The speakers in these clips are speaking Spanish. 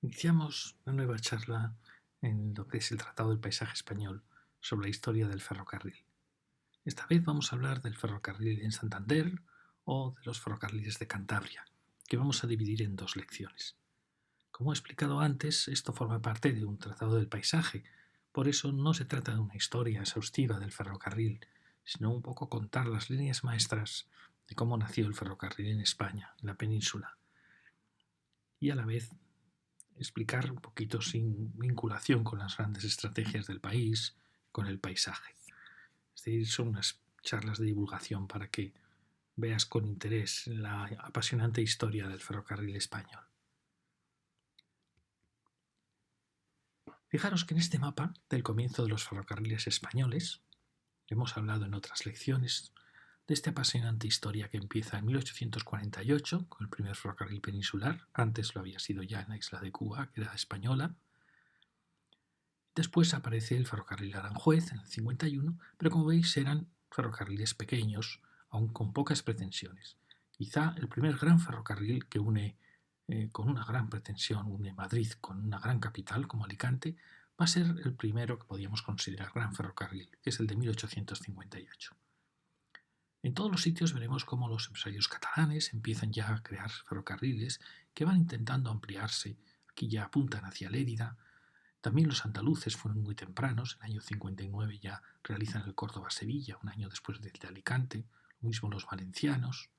Iniciamos una nueva charla en lo que es el Tratado del Paisaje Español sobre la historia del ferrocarril. Esta vez vamos a hablar del ferrocarril en Santander o de los ferrocarriles de Cantabria, que vamos a dividir en dos lecciones. Como he explicado antes, esto forma parte de un Tratado del Paisaje, por eso no se trata de una historia exhaustiva del ferrocarril, sino un poco contar las líneas maestras de cómo nació el ferrocarril en España, en la península, y a la vez explicar un poquito sin vinculación con las grandes estrategias del país, con el paisaje. Es decir, son unas charlas de divulgación para que veas con interés la apasionante historia del ferrocarril español. Fijaros que en este mapa del comienzo de los ferrocarriles españoles, hemos hablado en otras lecciones de esta apasionante historia que empieza en 1848 con el primer ferrocarril peninsular. Antes lo había sido ya en la isla de Cuba, que era española. Después aparece el ferrocarril Aranjuez en el 51, pero como veis eran ferrocarriles pequeños, aún con pocas pretensiones. Quizá el primer gran ferrocarril que une con una gran pretensión, une Madrid con una gran capital como Alicante, va a ser el primero que podíamos considerar gran ferrocarril, que es el de 1858. En todos los sitios veremos cómo los empresarios catalanes empiezan ya a crear ferrocarriles que van intentando ampliarse. Aquí ya apuntan hacia Lérida. También los andaluces fueron muy tempranos, en el año 59 ya realizan el Córdoba-Sevilla, un año después del de Alicante, lo mismo los valencianos.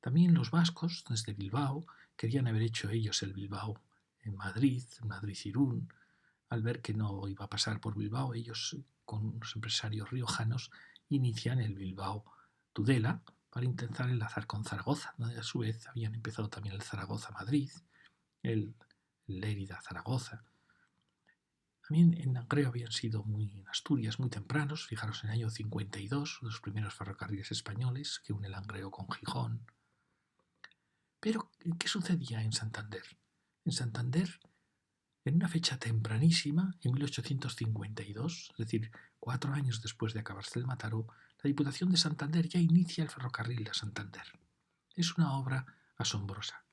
También los vascos, desde Bilbao, querían haber hecho ellos el Bilbao en Madrid, Madrid-Irún. Al ver que no iba a pasar por Bilbao, ellos, con unos empresarios riojanos, inician el Bilbao-Tudela para intentar enlazar con Zaragoza, donde a su vez habían empezado también el Zaragoza-Madrid, el Lérida-Zaragoza. También en Langreo habían sido en Asturias muy tempranos, fijaros en el año 52, los primeros ferrocarriles españoles que une Langreo con Gijón. Pero, ¿qué sucedía en Santander? En Santander, en una fecha tempranísima, en 1852, es decir, 4 años después de acabarse el Mataró, la Diputación de Santander ya inicia el ferrocarril de Santander. Es una obra asombrosa,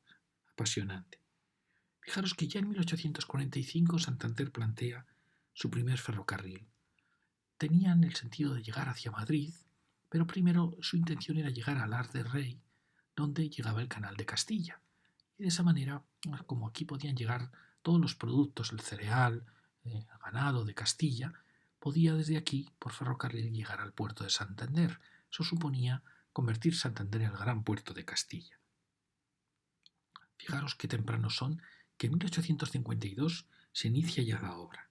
apasionante. Fijaros que ya en 1845 Santander plantea su primer ferrocarril. Tenían el sentido de llegar hacia Madrid, pero primero su intención era llegar a Lar del Rey, donde llegaba el canal de Castilla. Y de esa manera, como aquí podían llegar todos los productos, el cereal, el ganado de Castilla, podía desde aquí, por ferrocarril, llegar al puerto de Santander. Eso suponía convertir Santander en el gran puerto de Castilla. Fijaros qué tempranos son, que en 1852 se inicia ya la obra.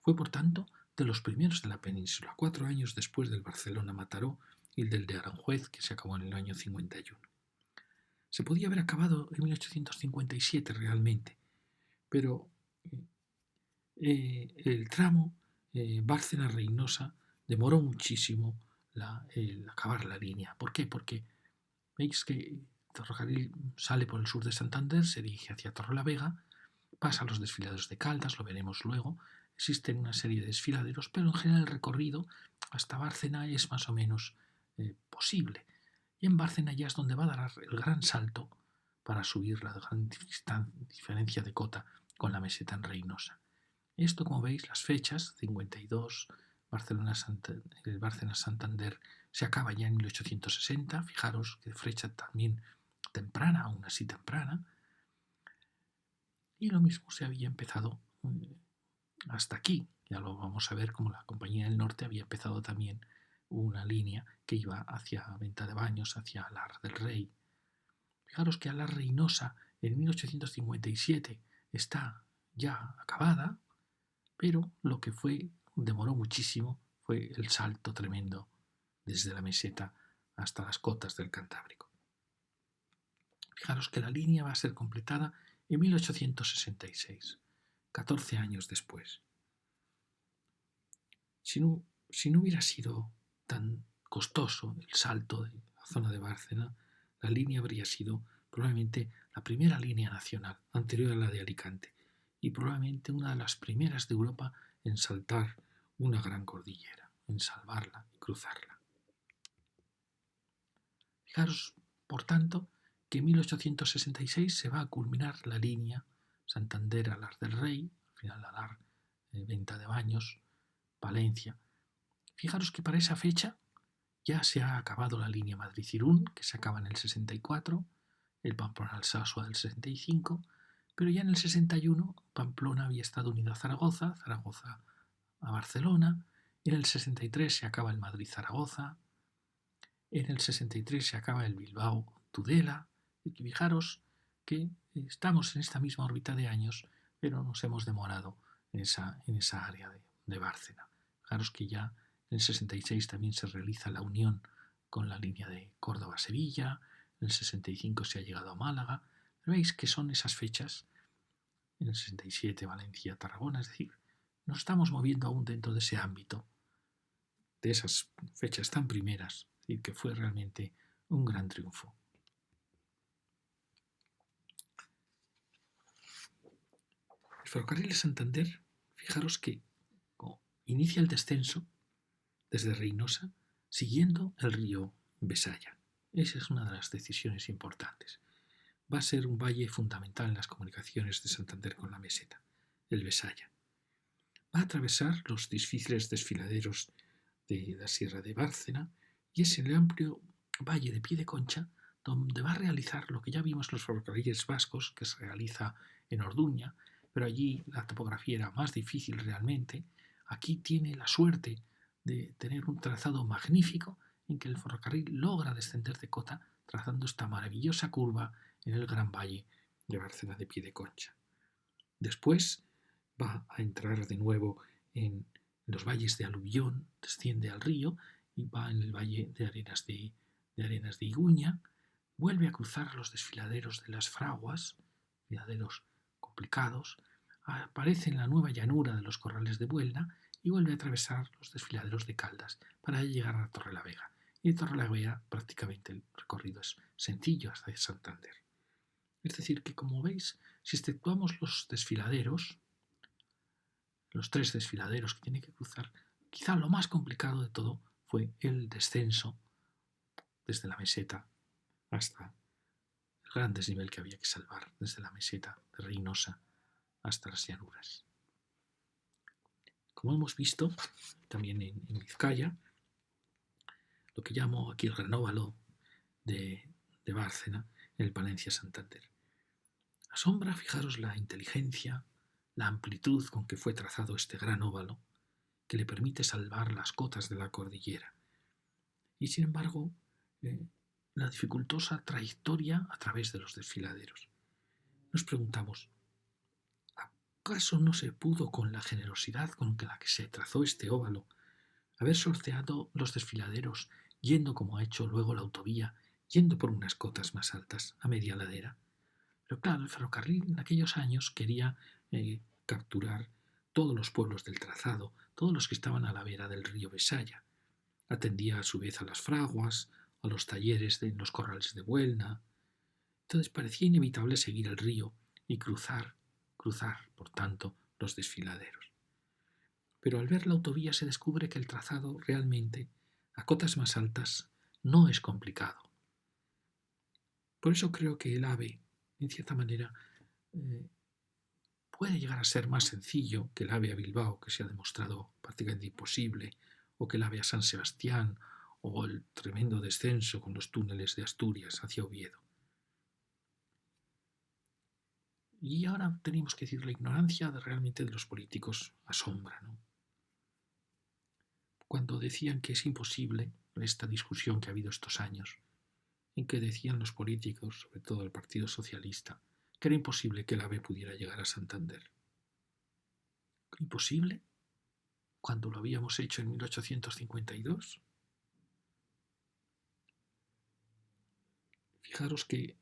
Fue, por tanto, de los primeros de la península, 4 años después del Barcelona-Mataró y del de Aranjuez, que se acabó en el año 51. Se podía haber acabado en 1857 realmente, pero el tramo Bárcena-Reinosa demoró muchísimo el acabar la línea. ¿Por qué? Porque veis que el ferrocarril sale por el sur de Santander, se dirige hacia Torrelavega, pasa a los desfiladeros de Caldas, lo veremos luego. Existen una serie de desfiladeros, pero en general el recorrido hasta Bárcena es más o menos posible. Y en Bárcena ya es donde va a dar el gran salto para subir la gran diferencia de cota con la meseta en Reinosa. Esto, como veis, las fechas, 52, el Bárcena-Santander se acaba ya en 1860, fijaros que fecha también temprana, aún así temprana, y lo mismo se había empezado hasta aquí. Ya lo vamos a ver como la Compañía del Norte había empezado también una línea que iba hacia Venta de Baños, hacia Lar del Rey. Fijaros que a la Reinosa en 1857 está ya acabada, pero lo que demoró muchísimo fue el salto tremendo desde la meseta hasta las cotas del Cantábrico. Fijaros que la línea va a ser completada en 1866, 14 años después. Si no hubiera sido tan costoso el salto de la zona de Bárcena, la línea habría sido probablemente la primera línea nacional, anterior a la de Alicante, y probablemente una de las primeras de Europa en saltar una gran cordillera, en salvarla y cruzarla. Fijaros, por tanto, que en 1866 se va a culminar la línea Santander, Alar del Rey, al final Alar, Venta de Baños, Palencia. Fijaros que para esa fecha ya se ha acabado la línea Madrid-Irún, que se acaba en el 64, el Pamplona-Alsasua del 65, pero ya en el 61 Pamplona había estado unido a Zaragoza, Zaragoza a Barcelona, en el 63 se acaba el Madrid-Zaragoza, en el 63 se acaba el Bilbao-Tudela, y fijaros que estamos en esta misma órbita de años, pero nos hemos demorado en esa área de Bárcena. Fijaros que ya en el 66 también se realiza la unión con la línea de Córdoba-Sevilla, en el 65 se ha llegado a Málaga. Veis que son esas fechas, en el 67 Valencia-Tarragona, es decir, nos estamos moviendo aún dentro de ese ámbito, de esas fechas tan primeras, es decir, que fue realmente un gran triunfo. El ferrocarril de Santander, fijaros que inicia el descenso desde Reynosa siguiendo el río Besaya. Esa es una de las decisiones importantes. Va a ser un valle fundamental en las comunicaciones de Santander con la meseta, el Besaya. Va a atravesar los difíciles desfiladeros de la Sierra de Bárcena y es en el amplio valle de Piedeconcha donde va a realizar lo que ya vimos en los ferrocarriles vascos, que se realiza en Orduña, pero allí la topografía era más difícil realmente. Aquí tiene la suerte de tener un trazado magnífico en que el ferrocarril logra descender de cota trazando esta maravillosa curva en el gran valle de Bárcena de Piedeconcha. Después va a entrar de nuevo en los valles de aluvión, desciende al río y va en el valle de Arenas de Iguña, vuelve a cruzar los desfiladeros de las fraguas, desfiladeros complicados, aparece en la nueva llanura de los corrales de Buelna y vuelve a atravesar los desfiladeros de Caldas para llegar a Torrelavega. Y de Torrelavega prácticamente el recorrido es sencillo hasta Santander. Es decir, que como veis, si exceptuamos los desfiladeros, los 3 desfiladeros que tiene que cruzar, quizá lo más complicado de todo fue el descenso desde la meseta hasta el gran desnivel que había que salvar, desde la meseta de Reynosa hasta las llanuras. Como hemos visto, también en Vizcaya, lo que llamo aquí el gran óvalo de Bárcena, en el Palencia-Santander. Asombra, fijaros, la inteligencia, la amplitud con que fue trazado este gran óvalo, que le permite salvar las cotas de la cordillera. Y sin embargo, la dificultosa trayectoria a través de los desfiladeros. Nos preguntamos, ¿acaso no se pudo, con la generosidad con la que se trazó este óvalo, haber sorteado los desfiladeros, yendo como ha hecho luego la autovía, yendo por unas cotas más altas, a media ladera? Pero claro, el ferrocarril en aquellos años quería capturar todos los pueblos del trazado, todos los que estaban a la vera del río Besaya. Atendía a su vez a las fraguas, a los talleres en los corrales de Buelna. Entonces parecía inevitable seguir el río y cruzar, por tanto, los desfiladeros. Pero al ver la autovía se descubre que el trazado realmente, a cotas más altas, no es complicado. Por eso creo que el AVE, en cierta manera, puede llegar a ser más sencillo que el AVE a Bilbao, que se ha demostrado prácticamente imposible, o que el AVE a San Sebastián, o el tremendo descenso con los túneles de Asturias hacia Oviedo. Y ahora tenemos que decir, la ignorancia realmente de los políticos asombra, ¿no? Cuando decían que es imposible, esta discusión que ha habido estos años, en que decían los políticos, sobre todo el Partido Socialista, que era imposible que el AVE pudiera llegar a Santander. ¿Imposible? Cuando lo habíamos hecho en 1852. Fijaros que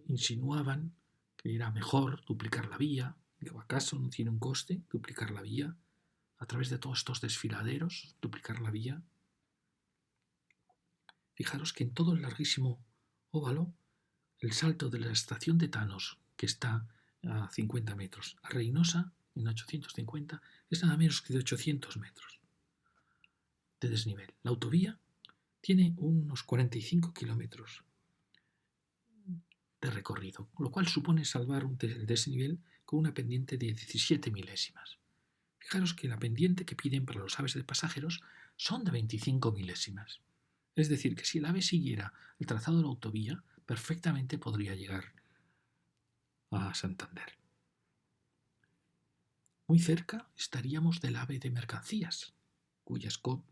insinuaban que era mejor duplicar la vía. Digo, ¿acaso no tiene un coste duplicar la vía? A través de todos estos desfiladeros, duplicar la vía. Fijaros que en todo el larguísimo óvalo, el salto de la estación de Tanos, que está a 50 metros, a Reynosa, en 850, es nada menos que de 800 metros de desnivel. La autovía tiene unos 45 kilómetros de recorrido, lo cual supone salvar el desnivel con una pendiente de 17 milésimas. Fijaros que la pendiente que piden para los aves de pasajeros son de 25 milésimas. Es decir, que si el ave siguiera el trazado de la autovía, perfectamente podría llegar a Santander. Muy cerca estaríamos del ave de mercancías,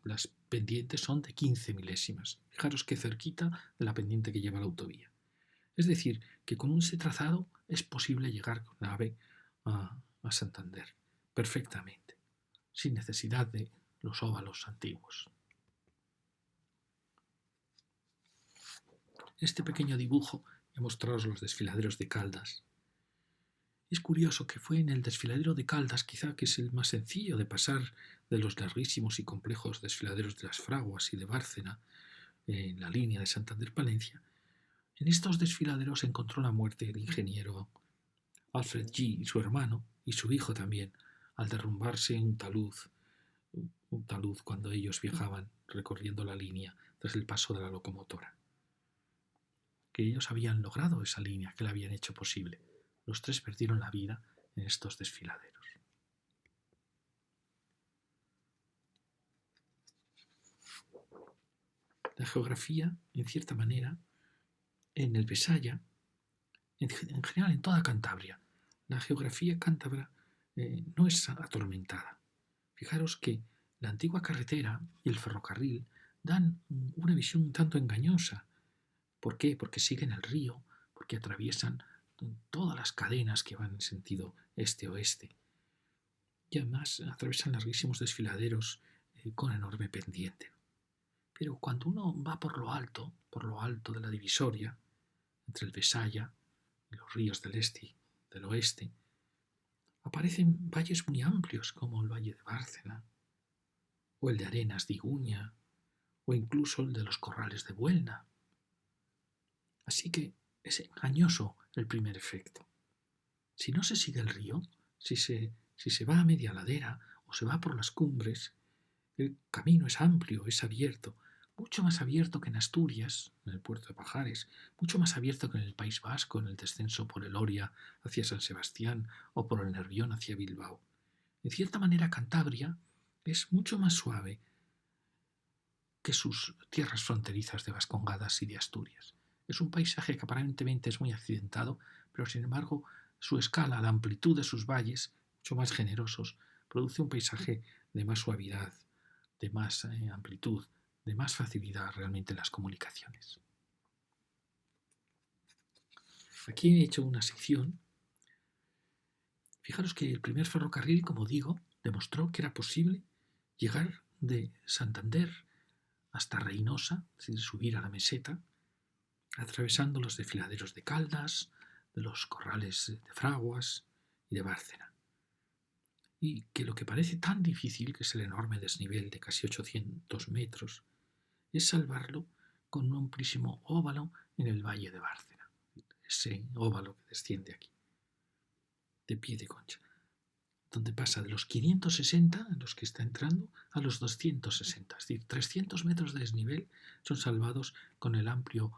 las pendientes son de 15 milésimas. Fijaros qué cerquita de la pendiente que lleva la autovía. Es decir, que con ese trazado es posible llegar con la ave a Santander perfectamente, sin necesidad de los óvalos antiguos. Este pequeño dibujo he mostrado los desfiladeros de Caldas. Es curioso que fue en el desfiladero de Caldas, quizá que es el más sencillo de pasar de los larguísimos y complejos desfiladeros de las Fraguas y de Bárcena, en la línea de Santander-Palencia. En estos desfiladeros encontró la muerte el ingeniero Alfred G. y su hermano, y su hijo también, al derrumbarse un talud cuando ellos viajaban recorriendo la línea tras el paso de la locomotora. Que ellos habían logrado esa línea, que la habían hecho posible. Los tres perdieron la vida en estos desfiladeros. La geografía, en cierta manera, en el Besaya, en general en toda Cantabria, la geografía cántabra no es atormentada. Fijaros que la antigua carretera y el ferrocarril dan una visión un tanto engañosa. ¿Por qué? Porque siguen el río, porque atraviesan todas las cadenas que van en sentido este-oeste. Y además atraviesan larguísimos desfiladeros con enorme pendiente. Pero cuando uno va por lo alto de la divisoria, entre el Besaya y los ríos del este y del oeste, aparecen valles muy amplios como el valle de Bárcena, o el de Arenas de Iguña, o incluso el de los corrales de Buelna. Así que es engañoso el primer efecto. Si no se sigue el río, si se va a media ladera o se va por las cumbres, el camino es amplio, es abierto, mucho más abierto que en Asturias, en el puerto de Pajares, mucho más abierto que en el País Vasco, en el descenso por el Oria hacia San Sebastián o por el Nervión hacia Bilbao. En cierta manera, Cantabria es mucho más suave que sus tierras fronterizas de Vascongadas y de Asturias. Es un paisaje que aparentemente es muy accidentado, pero sin embargo su escala, la amplitud de sus valles, mucho más generosos, produce un paisaje de más suavidad, de más amplitud, de más facilidad realmente en las comunicaciones. Aquí he hecho una sección. Fijaros que el primer ferrocarril, como digo, demostró que era posible llegar de Santander hasta Reynosa, es decir, subir a la meseta, atravesando los desfiladeros de Caldas, de los corrales de Fraguas y de Bárcena. Y que lo que parece tan difícil, que es el enorme desnivel de casi 800 metros, es salvarlo con un amplísimo óvalo en el valle de Bárcena. Ese óvalo que desciende aquí, de Piedeconcha, donde pasa de los 560 en los que está entrando a los 260. Es decir, 300 metros de desnivel son salvados con el amplio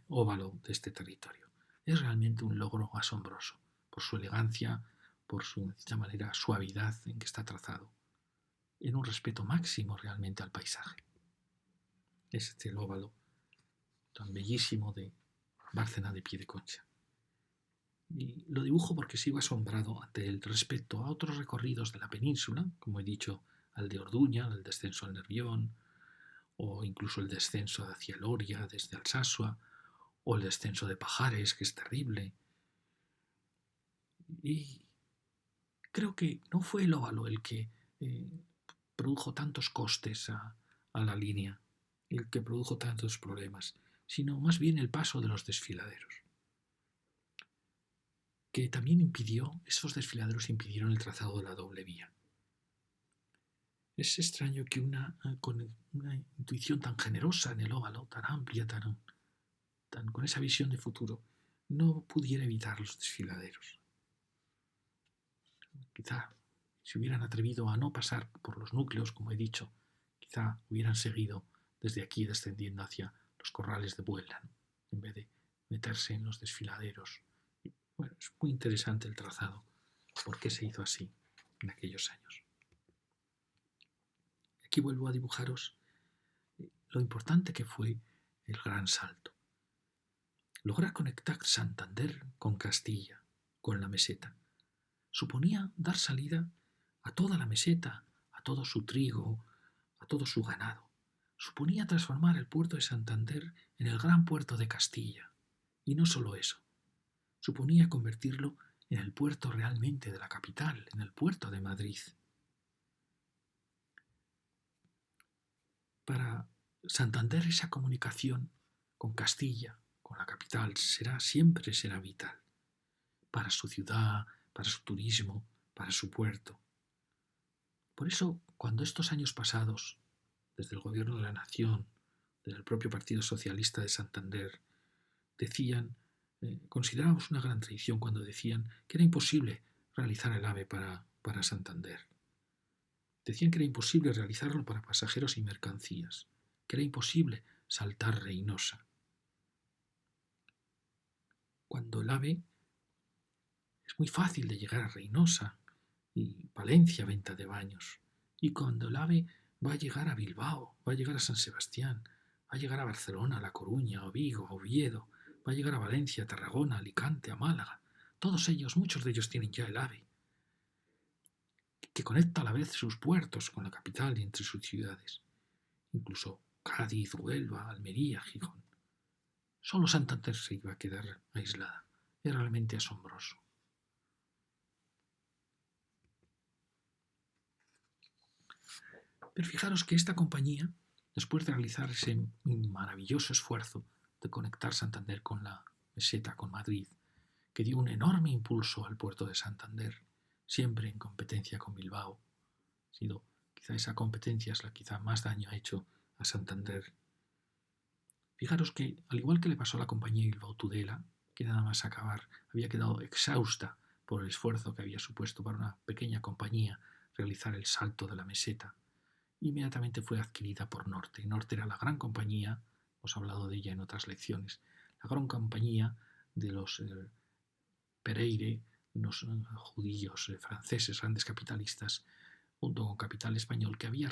óvalo de este territorio. Es realmente un logro asombroso, por su elegancia, por su, de esta manera, suavidad en que está trazado, en un respeto máximo realmente al paisaje. Es este el óvalo tan bellísimo de Bárcena de Piedeconcha. Y lo dibujo porque sigo asombrado ante el respecto a otros recorridos de la península, como he dicho, al de Orduña, al descenso al Nervión, o incluso el descenso hacia el Oria desde Alsasua, o el descenso de Pajares, que es terrible. Y creo que no fue el óvalo el que produjo tantos costes a la línea, el que produjo tantos problemas, sino más bien el paso de los desfiladeros, que también esos desfiladeros impidieron el trazado de la doble vía. Es extraño que con una intuición tan generosa en el óvalo, tan amplia, con esa visión de futuro, no pudiera evitar los desfiladeros. Quizá si hubieran atrevido a no pasar por los núcleos, como he dicho, quizá hubieran seguido desde aquí descendiendo hacia los corrales de Buelna, ¿no?, en vez de meterse en los desfiladeros. Bueno, es muy interesante el trazado por qué se hizo así en aquellos años. Aquí vuelvo a dibujaros lo importante que fue el gran salto. Lograr conectar Santander con Castilla, con la meseta, suponía dar salida a toda la meseta, a todo su trigo, a todo su ganado. Suponía transformar el puerto de Santander en el gran puerto de Castilla. Y no solo eso, suponía convertirlo en el puerto realmente de la capital, en el puerto de Madrid. Para Santander esa comunicación con Castilla, con la capital, siempre será vital. Para su ciudad, para su turismo, para su puerto. Por eso, cuando estos años pasados, desde el Gobierno de la Nación, desde el propio Partido Socialista de Santander, decían, considerábamos una gran traición cuando decían que era imposible realizar el AVE para Santander. Decían que era imposible realizarlo para pasajeros y mercancías, que era imposible saltar Reinosa. Cuando el AVE es muy fácil de llegar a Reinosa y Palencia, Venta de Baños, y cuando el AVE va a llegar a Bilbao, va a llegar a San Sebastián, va a llegar a Barcelona, a La Coruña, a Vigo, a Oviedo, va a llegar a Valencia, a Tarragona, a Alicante, a Málaga. Todos ellos, muchos de ellos tienen ya el AVE, que conecta a la vez sus puertos con la capital y entre sus ciudades. Incluso Cádiz, Huelva, Almería, Gijón. Solo Santander se iba a quedar aislada. Es realmente asombroso. Pero fijaros que esta compañía, después de realizar ese maravilloso esfuerzo de conectar Santander con la meseta, con Madrid, que dio un enorme impulso al puerto de Santander, siempre en competencia con Bilbao, ha sido quizá esa competencia es la quizá más daño ha hecho a Santander. Fijaros que, al igual que le pasó a la compañía Bilbao Tudela, que nada más acabar había quedado exhausta por el esfuerzo que había supuesto para una pequeña compañía realizar el salto de la meseta, inmediatamente fue adquirida por Norte. Norte era la gran compañía, hemos hablado de ella en otras lecciones, la gran compañía de los Pereire, unos judíos franceses, grandes capitalistas, junto con capital español, que había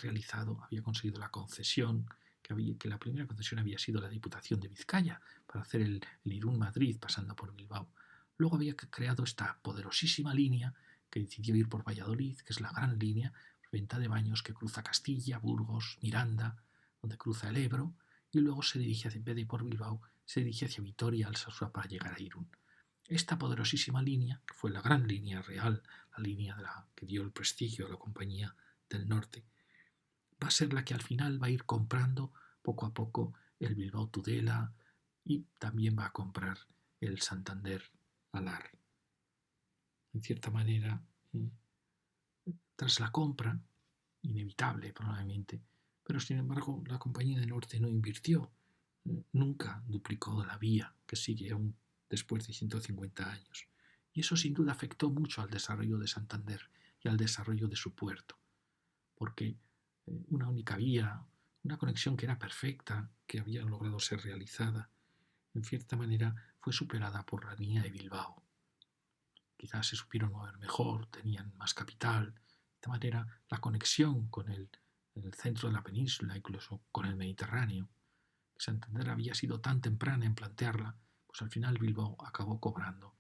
conseguido la concesión, que la primera concesión había sido la Diputación de Vizcaya para hacer el Irún-Madrid pasando por Bilbao. Luego había creado esta poderosísima línea que decidió ir por Valladolid, que es la gran línea, Venta de Baños, que cruza Castilla, Burgos, Miranda, donde cruza el Ebro, y luego se dirige, en vez de ir por Bilbao, se dirige hacia Vitoria, Alsasua, para llegar a Irún. Esta poderosísima línea, que fue la gran línea real, la línea que dio el prestigio a la Compañía del Norte, va a ser la que al final va a ir comprando poco a poco el Bilbao Tudela y también va a comprar el Santander Alar. En cierta manera, tras la compra, inevitable probablemente, pero sin embargo la Compañía del Norte no invirtió, nunca duplicó la vía que sigue aún después de 150 años. Y eso sin duda afectó mucho al desarrollo de Santander y al desarrollo de su puerto, porque una única vía, una conexión que era perfecta, que había logrado ser realizada, en cierta manera fue superada por la línea de Bilbao. Quizás se supieron mover mejor, tenían más capital, de esta manera la conexión con el centro de la península, incluso con el Mediterráneo, que Santander había sido tan temprana en plantearla, pues al final Bilbao acabó cobrando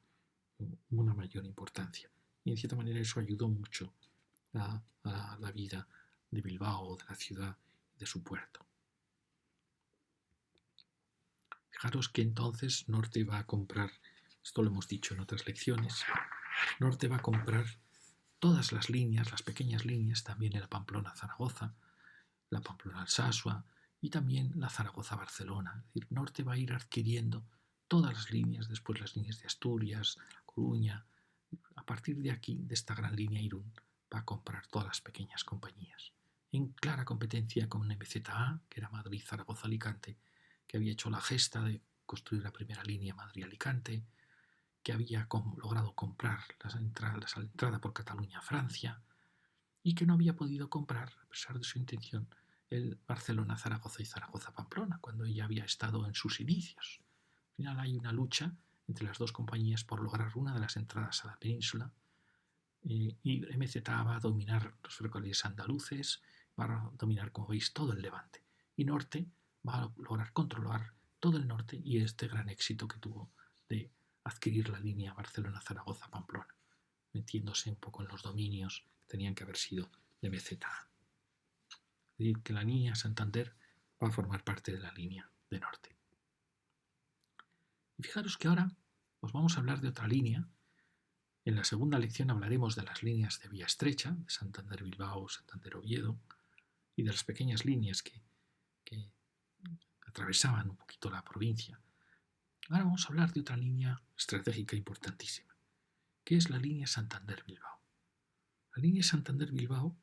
una mayor importancia. Y en cierta manera eso ayudó mucho a la vida de Bilbao, de la ciudad, de su puerto. Fijaros que entonces Norte va a comprar, esto lo hemos dicho en otras lecciones, Norte va a comprar todas las líneas, las pequeñas líneas, también la Pamplona-Zaragoza, la Pamplona-Alsasua y también la Zaragoza-Barcelona. Es decir, Norte va a ir adquiriendo todas las líneas, después las líneas de Asturias, Coruña. A partir de aquí, de esta gran línea Irún, va a comprar todas las pequeñas compañías, en clara competencia con MZA, que era Madrid-Zaragoza-Alicante, que había hecho la gesta de construir la primera línea Madrid-Alicante, que había logrado comprar la entrada por Cataluña a Francia y que no había podido comprar, a pesar de su intención, el Barcelona-Zaragoza y Zaragoza-Pamplona, cuando ella había estado en sus inicios. Al final hay una lucha entre las dos compañías por lograr una de las entradas a la península y MZA va a dominar los ferrocarriles andaluces, va a dominar, como veis, todo el Levante. Y Norte va a lograr controlar todo el norte y este gran éxito que tuvo de adquirir la línea Barcelona-Zaragoza-Pamplona, metiéndose un poco en los dominios que tenían que haber sido de MZA. Es decir, que la línea Santander va a formar parte de la línea de norte. Y fijaros que ahora os vamos a hablar de otra línea. En la segunda lección hablaremos de las líneas de vía estrecha, de Santander-Bilbao, Santander-Oviedo, y de las pequeñas líneas que atravesaban un poquito la provincia. Ahora vamos a hablar de otra línea estratégica importantísima, que es la línea Santander-Bilbao. La línea Santander-Bilbao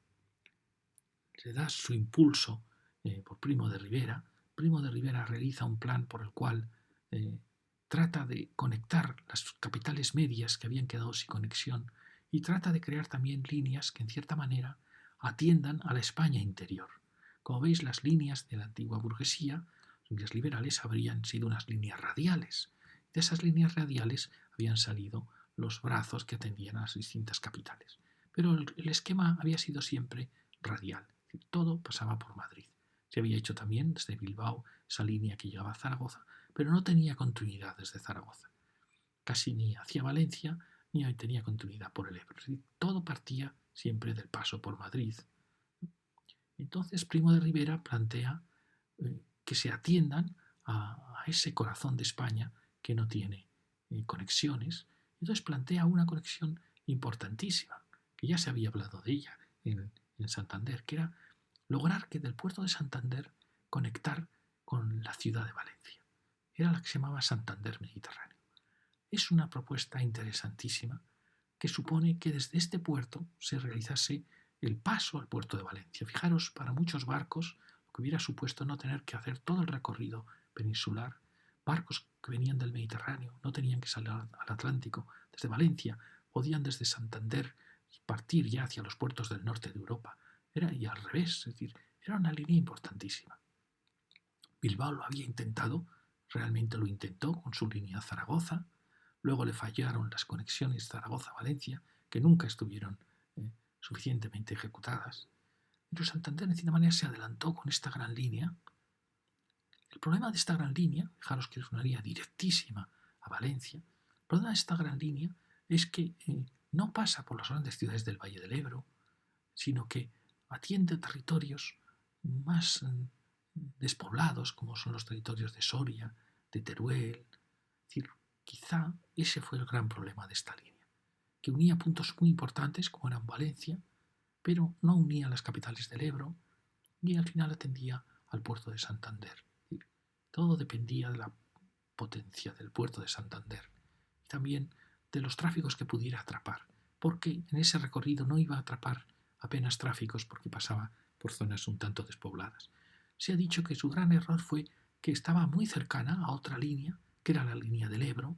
le da su impulso por Primo de Rivera. Primo de Rivera realiza un plan por el cual trata de conectar las capitales medias que habían quedado sin conexión y trata de crear también líneas que en cierta manera atiendan a la España interior. Como veis, las líneas de la antigua burguesía, las líneas liberales, habrían sido unas líneas radiales. De esas líneas radiales habían salido los brazos que atendían a las distintas capitales. Pero el esquema había sido siempre radial, es decir, todo pasaba por Madrid. Se había hecho también desde Bilbao esa línea que llegaba a Zaragoza, pero no tenía continuidad desde Zaragoza. Casi ni hacia Valencia ni tenía continuidad por el Ebro. Es decir, todo partía siempre del paso por Madrid. Entonces Primo de Rivera plantea que se atiendan a ese corazón de España que no tiene conexiones. Entonces plantea una conexión importantísima, que ya se había hablado de ella en Santander, que era lograr que del puerto de Santander conectar con la ciudad de Valencia. Era la que se llamaba Santander Mediterráneo. Es una propuesta interesantísima que supone que desde este puerto se realizase el paso al puerto de Valencia. Fijaros, para muchos barcos, lo que hubiera supuesto no tener que hacer todo el recorrido peninsular, barcos que venían del Mediterráneo no tenían que salir al Atlántico desde Valencia, podían desde Santander partir ya hacia los puertos del norte de Europa. Y al revés, es decir, era una línea importantísima. Bilbao lo había intentado, realmente lo intentó con su línea Zaragoza, luego le fallaron las conexiones Zaragoza-Valencia, que nunca estuvieron suficientemente ejecutadas. Pero Santander, de cierta manera, se adelantó con esta gran línea. El problema de esta gran línea, fijaros que es una línea directísima a Valencia, el problema de esta gran línea es que no pasa por las grandes ciudades del Valle del Ebro, sino que atiende territorios más despoblados, como son los territorios de Soria, de Teruel. Es decir, quizá ese fue el gran problema de esta línea, que unía puntos muy importantes, como eran Valencia, pero no unía las capitales del Ebro y al final atendía al puerto de Santander. Es decir, todo dependía de la potencia del puerto de Santander y también de los tráficos que pudiera atrapar, porque en ese recorrido no iba a atrapar apenas tráficos porque pasaba por zonas un tanto despobladas. Se ha dicho que su gran error fue que estaba muy cercana a otra línea, que era la línea del Ebro,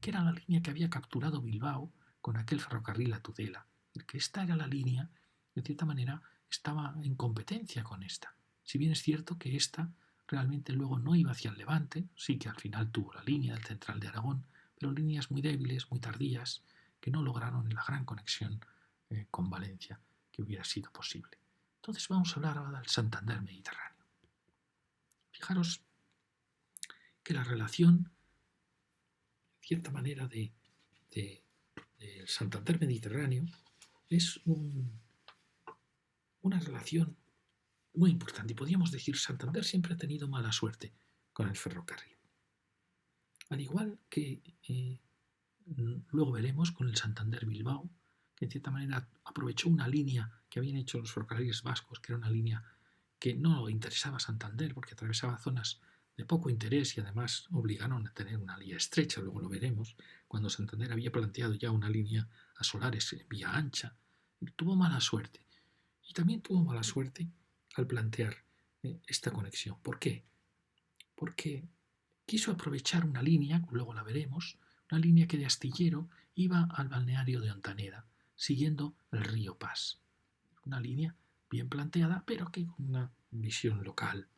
que era la línea que había capturado Bilbao con aquel ferrocarril a Tudela. Que esta era la línea, de cierta manera, estaba en competencia con esta. Si bien es cierto que esta realmente luego no iba hacia el Levante, sí que al final tuvo la línea del Central de Aragón, pero líneas muy débiles, muy tardías, que no lograron la gran conexión con Valencia que hubiera sido posible. Entonces vamos a hablar ahora del Santander Mediterráneo. Fijaros que la relación, en cierta manera, del Santander Mediterráneo es una relación muy importante. Y podríamos decir, Santander siempre ha tenido mala suerte con el ferrocarril. Al igual que luego veremos con el Santander Bilbao, que en cierta manera aprovechó una línea que habían hecho los ferrocarriles vascos, que era una línea que no interesaba a Santander porque atravesaba zonas de poco interés y además obligaron a tener una línea estrecha, luego lo veremos, cuando Santander había planteado ya una línea a Solares en vía ancha. Tuvo mala suerte. Y también tuvo mala suerte al plantear esta conexión. ¿Por qué? Porque quiso aprovechar una línea, luego la veremos, una línea que de Astillero iba al balneario de Ontaneda, siguiendo el río Pas. Una línea bien planteada, pero que con una visión local.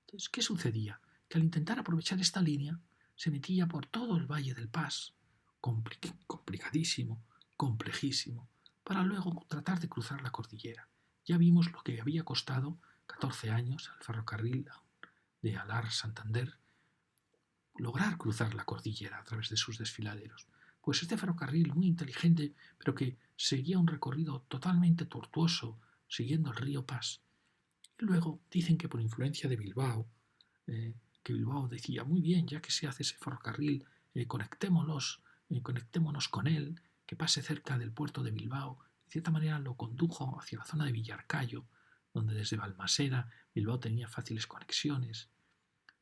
Entonces, ¿qué sucedía? Que al intentar aprovechar esta línea, se metía por todo el Valle del Pas, complicadísimo, complejísimo, para luego tratar de cruzar la cordillera. Ya vimos lo que había costado 14 años al ferrocarril de Alar-Santander lograr cruzar la cordillera a través de sus desfiladeros. Pues este ferrocarril muy inteligente, pero que seguía un recorrido totalmente tortuoso, siguiendo el río Pas. Y luego dicen que por influencia de Bilbao, que Bilbao decía, muy bien, ya que se hace ese ferrocarril, conectémonos con él, que pase cerca del puerto de Bilbao. De cierta manera lo condujo hacia la zona de Villarcayo, donde desde Balmaseda Bilbao tenía fáciles conexiones.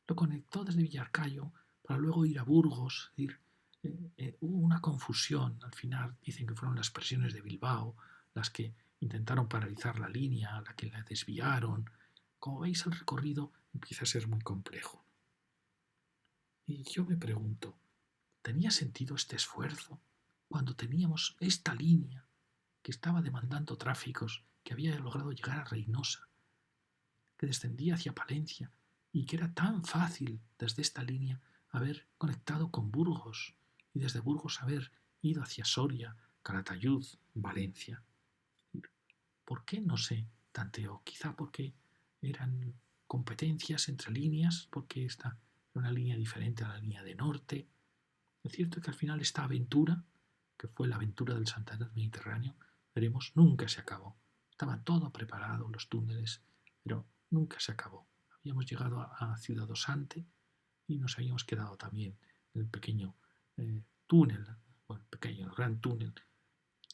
Lo conectó desde Villarcayo para luego ir a Burgos. Es decir, hubo una confusión. Al final dicen que fueron las presiones de Bilbao las que intentaron paralizar la línea, la que la desviaron. Como veis, el recorrido empieza a ser muy complejo. Y yo me pregunto, ¿tenía sentido este esfuerzo cuando teníamos esta línea que estaba demandando tráficos, que había logrado llegar a Reynosa, que descendía hacia Palencia y que era tan fácil desde esta línea haber conectado con Burgos y desde Burgos haber ido hacia Soria, Calatayud, Valencia? ¿Por qué no se tanteó? Quizá porque eran competencias entre líneas, porque esta era una línea diferente a la línea de norte. Es cierto que al final esta aventura, que fue la aventura del Santander Mediterráneo, veremos, nunca se acabó. Estaba todo preparado, los túneles, pero nunca se acabó. Habíamos llegado a Ciudad Osante y nos habíamos quedado también en el pequeño túnel, bueno, pequeño, el gran túnel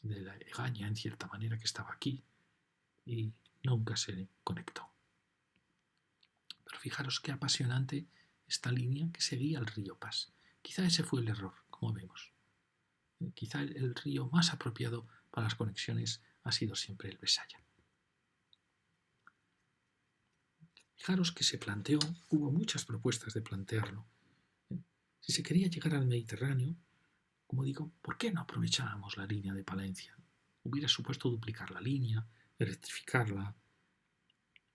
de la Egaña, en cierta manera, que estaba aquí y nunca se conectó. Pero fijaros qué apasionante esta línea que seguía el río Pas. Quizá ese fue el error, como vemos. Quizá el río más apropiado para las conexiones ha sido siempre el Besaya. Fijaros que se planteó, hubo muchas propuestas de plantearlo. Si se quería llegar al Mediterráneo, como digo, ¿por qué no aprovechábamos la línea de Palencia? Hubiera supuesto duplicar la línea, electrificarla.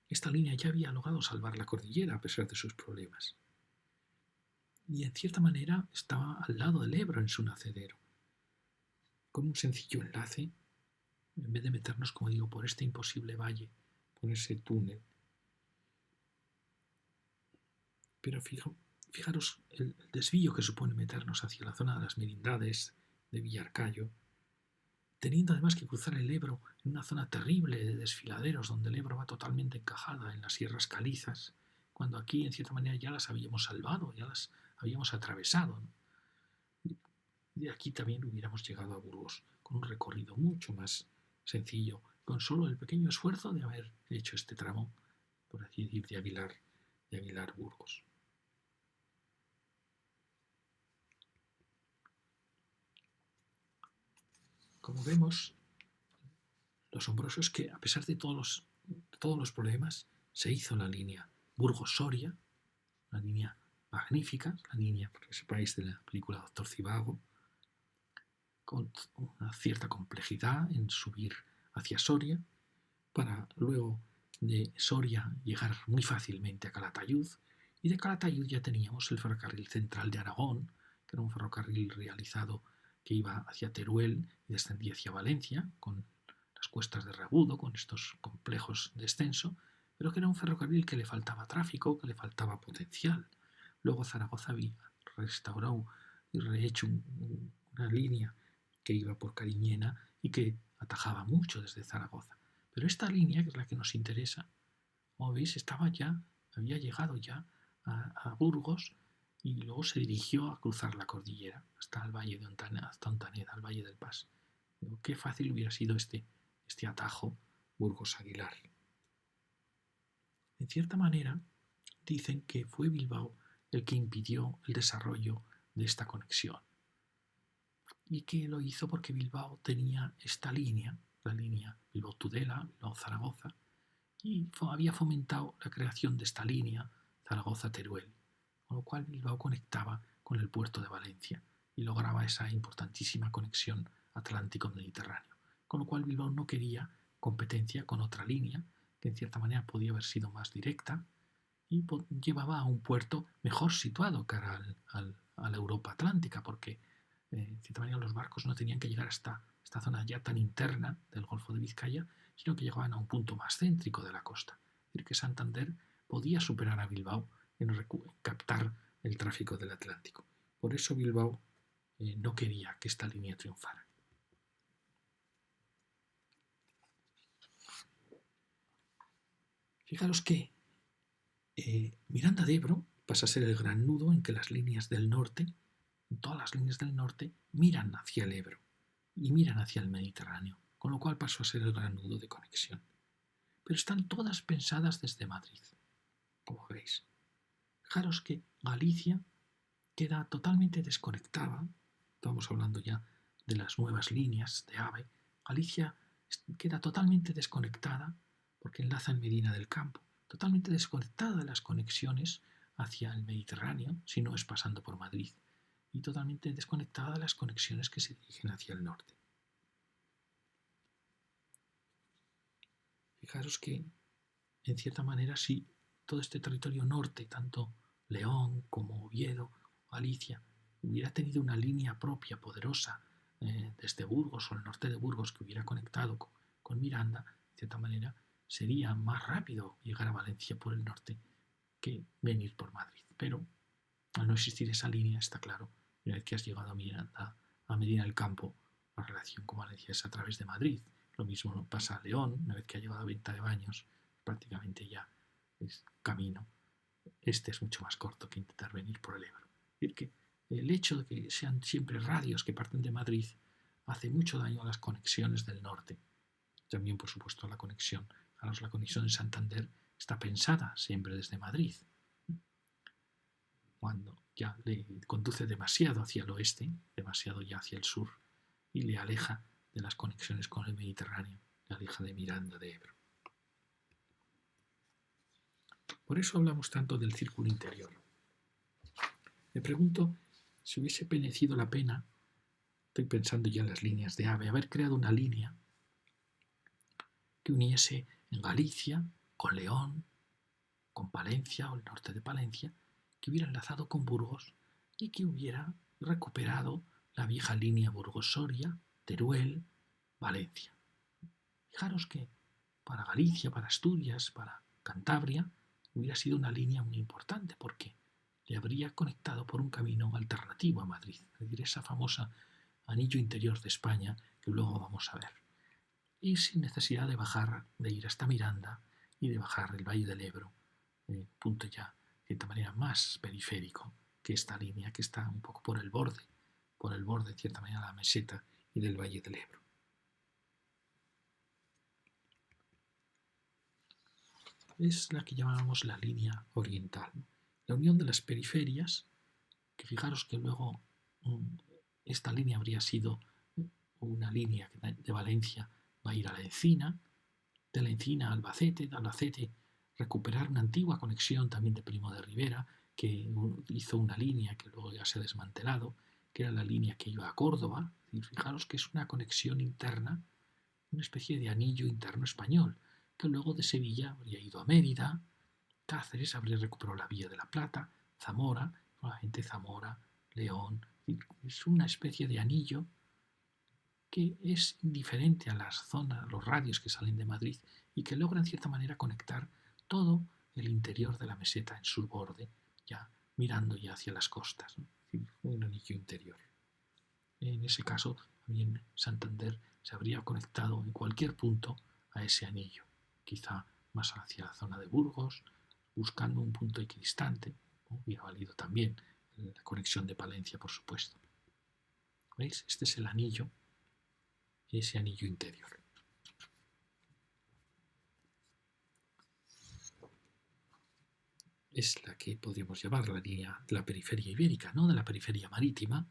Esta línea ya había logrado salvar la cordillera a pesar de sus problemas. Y en cierta manera estaba al lado del Ebro en su nacedero. Con un sencillo enlace, en vez de meternos, como digo, por este imposible valle, por ese túnel. Pero fijaros el desvío que supone meternos hacia la zona de las merindades de Villarcayo, teniendo además que cruzar el Ebro en una zona terrible de desfiladeros donde el Ebro va totalmente encajada en las sierras calizas, cuando aquí en cierta manera ya las habíamos salvado, ya las habíamos atravesado, ¿no? Y de aquí también hubiéramos llegado a Burgos con un recorrido mucho más sencillo, con solo el pequeño esfuerzo de haber hecho este tramo, por así decir, de Aguilar Burgos. Como vemos, lo asombroso es que a pesar de todos los problemas, se hizo la línea Burgos-Soria, una línea magnífica, la línea, para que sepáis, de la película Doctor Zivago, con una cierta complejidad en subir hacia Soria, para luego de Soria llegar muy fácilmente a Calatayud, y de Calatayud ya teníamos el ferrocarril central de Aragón, que era un ferrocarril realizado que iba hacia Teruel y descendía hacia Valencia, con las cuestas de Reagudo, con estos complejos de descenso, pero que era un ferrocarril que le faltaba tráfico, que le faltaba potencial. Luego Zaragoza había restaurado y rehecho una línea que iba por Cariñena y que atajaba mucho desde Zaragoza. Pero esta línea, que es la que nos interesa, como veis, había llegado ya a Burgos y luego se dirigió a cruzar la cordillera hasta el valle de Ontaneda, al valle del Pas. Pero qué fácil hubiera sido este atajo Burgos-Aguilar. En cierta manera, dicen que fue Bilbao el que impidió el desarrollo de esta conexión. Y que lo hizo porque Bilbao tenía esta línea, la línea Bilbao-Tudela, Bilbao-Zaragoza, y había fomentado la creación de esta línea Zaragoza-Teruel, con lo cual Bilbao conectaba con el puerto de Valencia y lograba esa importantísima conexión Atlántico-Mediterráneo, con lo cual Bilbao no quería competencia con otra línea que en cierta manera podía haber sido más directa y llevaba a un puerto mejor situado cara a la Europa Atlántica, porque en cierta manera los barcos no tenían que llegar hasta esta zona ya tan interna del Golfo de Vizcaya, sino que llegaban a un punto más céntrico de la costa. Es decir, que Santander podía superar a Bilbao en captar el tráfico del Atlántico. Por eso Bilbao no quería que esta línea triunfara. Fijaros que Miranda de Ebro pasa a ser el gran nudo en que las líneas del norte, todas las líneas del norte, miran hacia el Ebro y miran hacia el Mediterráneo, con lo cual pasó a ser el gran nudo de conexión. Pero están todas pensadas desde Madrid, como veis. Fijaros que Galicia queda totalmente desconectada, estamos hablando ya de las nuevas líneas de AVE, Galicia queda totalmente desconectada porque enlaza en Medina del Campo, totalmente desconectada de las conexiones hacia el Mediterráneo, si no es pasando por Madrid, y totalmente desconectada de las conexiones que se dirigen hacia el norte. Fijaros que, en cierta manera, si todo este territorio norte, tanto León como Oviedo, Galicia, hubiera tenido una línea propia poderosa desde Burgos o el norte de Burgos que hubiera conectado con Miranda, de cierta manera, sería más rápido llegar a Valencia por el norte que venir por Madrid. Pero al no existir esa línea, está claro, una vez que has llegado a Miranda, a Medina del Campo, la relación con Valencia es a través de Madrid. Lo mismo pasa a León, una vez que ha llegado a Venta de Baños, prácticamente ya es camino. Este es mucho más corto que intentar venir por el Ebro. Es decir, que el hecho de que sean siempre radios que parten de Madrid hace mucho daño a las conexiones del norte. También, por supuesto, a la conexión. La conexión de Santander está pensada siempre desde Madrid. Cuando ya le conduce demasiado hacia el oeste, demasiado ya hacia el sur, y le aleja de las conexiones con el Mediterráneo, le aleja de Miranda de Ebro. Por eso hablamos tanto del círculo interior. Me pregunto si hubiese merecido la pena, estoy pensando ya en las líneas de AVE, haber creado una línea que uniese en Galicia, con León, con Palencia o el norte de Palencia, que hubiera enlazado con Burgos y que hubiera recuperado la vieja línea Burgos-Soria, Teruel, Valencia. Fijaros que para Galicia, para Asturias, para Cantabria, hubiera sido una línea muy importante porque le habría conectado por un camino alternativo a Madrid, es decir, esa famosa anillo interior de España que luego vamos a ver. Y sin necesidad de bajar, de ir hasta Miranda y de bajar el Valle del Ebro, punto ya, de cierta manera, más periférico que esta línea que está un poco por el borde, de cierta manera, de la meseta y del Valle del Ebro. Es la que llamábamos la línea oriental. La unión de las periferias, que fijaros que luego esta línea habría sido una línea de Valencia va a ir a la Encina, de la Encina a Albacete, de Albacete recuperar una antigua conexión también de Primo de Rivera, que hizo una línea que luego ya se ha desmantelado, que era la línea que iba a Córdoba. Y fijaros que es una conexión interna, una especie de anillo interno español, que luego de Sevilla habría ido a Mérida, Cáceres habría recuperado la Vía de la Plata, Zamora, probablemente Zamora, León. Es una especie de anillo que es indiferente a las zonas, los radios que salen de Madrid y que logra en cierta manera conectar todo el interior de la meseta en su borde, ya mirando ya hacia las costas, ¿no? Es decir, un anillo interior. En ese caso, también Santander se habría conectado en cualquier punto a ese anillo, quizá más hacia la zona de Burgos, buscando un punto equidistante, ¿no? Hubiera valido también la conexión de Palencia, por supuesto. ¿Veis? Este es el anillo, ese anillo interior. Es la que podríamos llamar la línea de la periferia ibérica, no de la periferia marítima,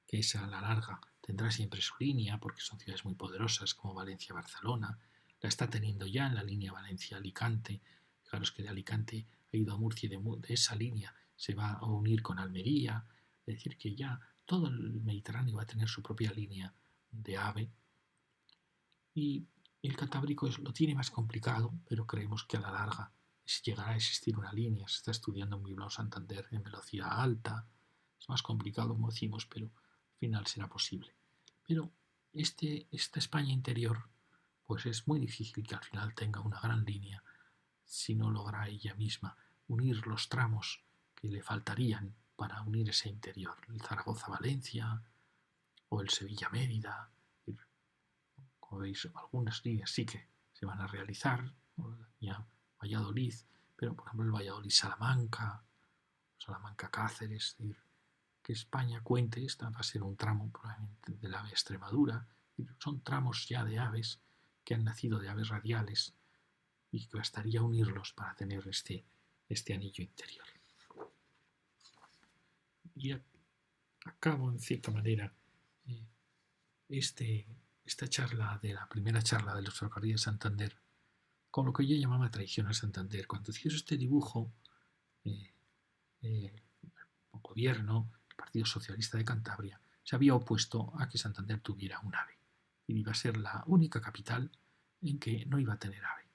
que esa a la larga tendrá siempre su línea porque son ciudades muy poderosas como Valencia-Barcelona. La está teniendo ya en la línea Valencia-Alicante. Fijaros que de Alicante ha ido a Murcia y de esa línea se va a unir con Almería. Es decir, que ya todo el Mediterráneo va a tener su propia línea de AVE. Y el Cantábrico lo tiene más complicado, pero creemos que a la larga llegará a existir una línea. Se está estudiando en Bilbao Santander en velocidad alta. Es más complicado, como decimos, pero al final será posible. Pero esta España interior, pues es muy difícil que al final tenga una gran línea si no logra ella misma unir los tramos que le faltarían para unir ese interior, el Zaragoza-Valencia o el Sevilla-Mérida. Como veis, algunas líneas sí que se van a realizar, ya Valladolid, pero por ejemplo el Valladolid-Salamanca, Salamanca-Cáceres, es decir, que España cuente, esta va a ser un tramo probablemente del AVE Extremadura, son tramos ya de aves que han nacido de aves radiales y que bastaría unirlos para tener este anillo interior. Y acabo, en cierta manera, esta charla de la primera charla de los ferrocarriles de Santander con lo que yo llamaba traición a Santander. Cuando hizo este dibujo, el gobierno, el Partido Socialista de Cantabria, se había opuesto a que Santander tuviera un AVE. Y iba a ser la única capital en que no iba a tener AVE.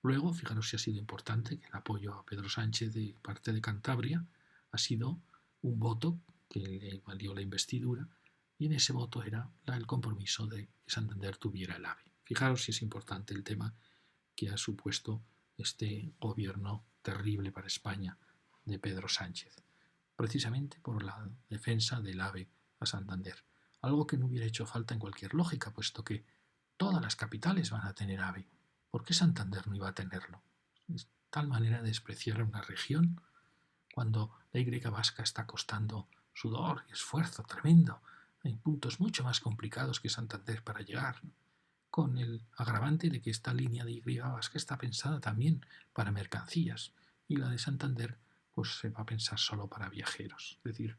Luego, fijaros si ha sido importante que el apoyo a Pedro Sánchez de parte de Cantabria ha sido un voto que le valió la investidura, y en ese voto era el compromiso de que Santander tuviera el AVE. Fijaros si es importante el tema que ha supuesto este gobierno terrible para España de Pedro Sánchez, precisamente por la defensa del AVE a Santander, algo que no hubiera hecho falta en cualquier lógica, puesto que todas las capitales van a tener AVE. ¿Por qué Santander no iba a tenerlo? Es tal manera de despreciar a una región cuando la Y vasca está costando sudor y esfuerzo tremendo. Hay puntos mucho más complicados que Santander para llegar, con el agravante de que esta línea de Y vasca está pensada también para mercancías y la de Santander pues se va a pensar solo para viajeros. Es decir,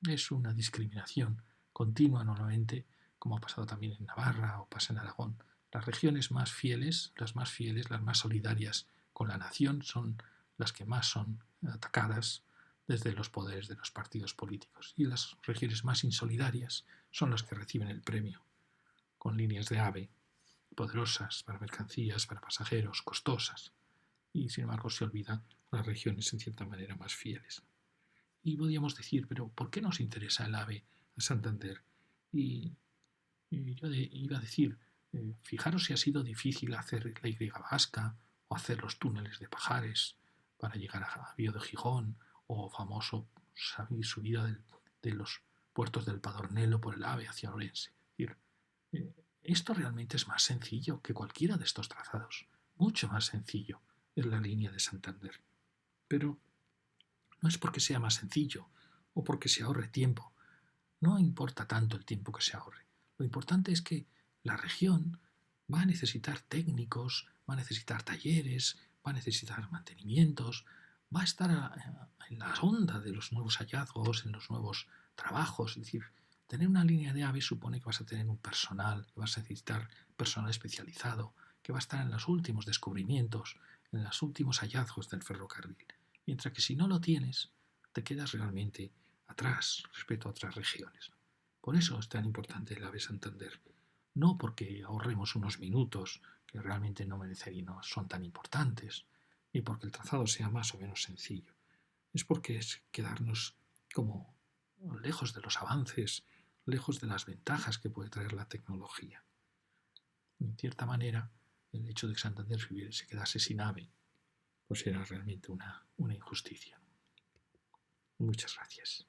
es una discriminación continua normalmente, como ha pasado también en Navarra o pasa en Aragón. Las regiones más fieles, las más solidarias con la nación, son las que más son atacadas desde los poderes de los partidos políticos. Y las regiones más insolidarias son las que reciben el premio, con líneas de AVE poderosas para mercancías, para pasajeros, costosas. Y sin embargo se olvidan las regiones en cierta manera más fieles. Y podríamos decir, pero ¿por qué nos interesa el AVE a Santander? Y yo iba a decir, fijaros si ha sido difícil hacer la Y vasca o hacer los túneles de Pajares para llegar a Bío de Gijón, o famoso subida de los puertos del Padornelo por el AVE hacia Orense. Es decir, esto realmente es más sencillo que cualquiera de estos trazados, mucho más sencillo es la línea de Santander. Pero no es porque sea más sencillo o porque se ahorre tiempo. No importa tanto el tiempo que se ahorre. Lo importante es que la región va a necesitar técnicos, va a necesitar talleres, va a necesitar mantenimientos, va a estar en la onda de los nuevos hallazgos, en los nuevos trabajos. Es decir, tener una línea de AVE supone que vas a tener un personal, que vas a necesitar personal especializado, que va a estar en los últimos descubrimientos, en los últimos hallazgos del ferrocarril. Mientras que si no lo tienes, te quedas realmente atrás respecto a otras regiones. Por eso es tan importante el AVE Santander. No porque ahorremos unos minutos que realmente no merecen no son tan importantes, ni porque el trazado sea más o menos sencillo. Es porque es quedarnos como lejos de los avances, lejos de las ventajas que puede traer la tecnología. En cierta manera, el hecho de que Santander se quedase sin AVE, pues era realmente una injusticia. Muchas gracias.